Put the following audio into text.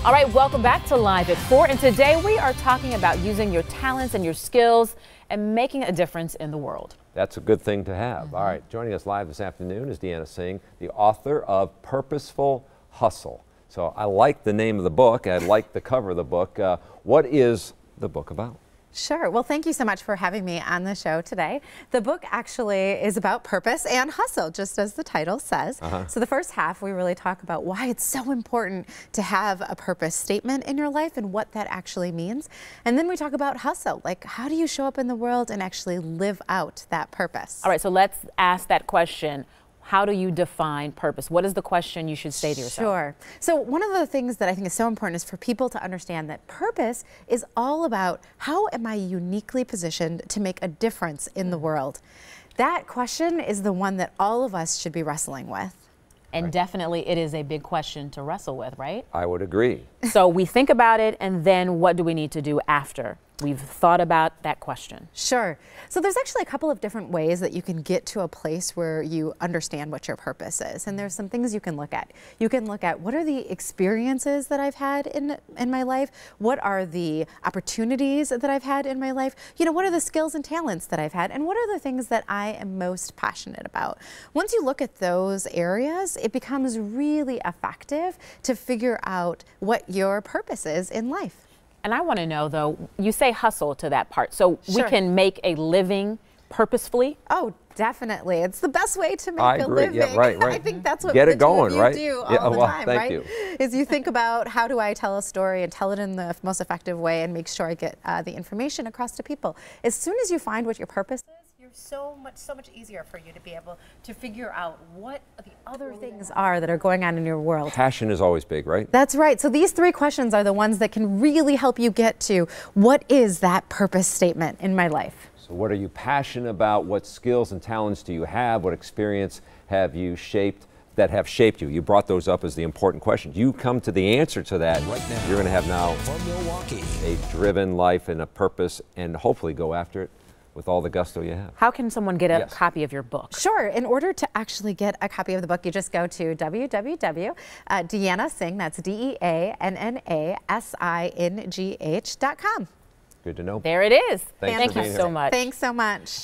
All right, welcome back to Live at 4, and today we are talking about using your talents and your skills and making a difference in the world. That's a good thing to have. All right, joining us live this afternoon is Deanna Singh, the author of Purposeful Hustle. So I like the name of the book. I like the cover of the book. What is the book about? Sure. Well, thank you so much for having me on the show today. The book actually is about purpose and hustle, just as the title says. So the first half, we really talk about why it's so important to have a purpose statement in your life and what that actually means. And then we talk about hustle, like how do you show up in the world and actually live out that purpose? All right, so let's ask that question. How do you define purpose? What is the question you should say to yourself? Sure. So one of the things that I think is so important is for people to understand that purpose is all about how am I uniquely positioned to make a difference in the world? That question is the one that all of us should be wrestling with. And definitely it is a big question to wrestle with, right? I would agree. So we think about it, and then what do we need to do after we've thought about that question? Sure. So there's actually a couple of different ways that you can get to a place where you understand what your purpose is. And there's some things you can look at. You can look at what are the experiences that I've had in my life? What are the opportunities that I've had in my life? You know, what are the skills and talents that I've had? And what are the things that I am most passionate about? Once you look at those areas, it becomes really effective to figure out what your purpose is in life. And I want to know, though, you say hustle to that part, so Sure. we can make a living purposefully? Oh, definitely. It's the best way to make I a agree. living. Yeah, right. I think that's what Get the it going, two of you right? do all Yeah, the well, time, thank right? you. Is you think about how do I tell a story and tell it in the most effective way and make sure I get the information across to people. As soon as you find what your purpose is, you're so much easier for you to be able to figure out what the other things are that are going on in your world. Passion is always big, right? That's right. So these three questions are the ones that can really help you get to what is that purpose statement in my life. So what are you passionate about? What skills and talents do you have? What experience have you shaped that have shaped you? You brought those up as the important questions. You come to the answer to that. Right now, you're going to have now from Milwaukee, a driven life and a purpose, and hopefully go after it with all the gusto you have. How can someone get a copy of your book? Sure. In order to actually get a copy of the book, you just go to www.Deanna Singh, that's DeannaSingh.com. Good to know. There it is. Thanks Thank for you being so here. much. Thanks so much.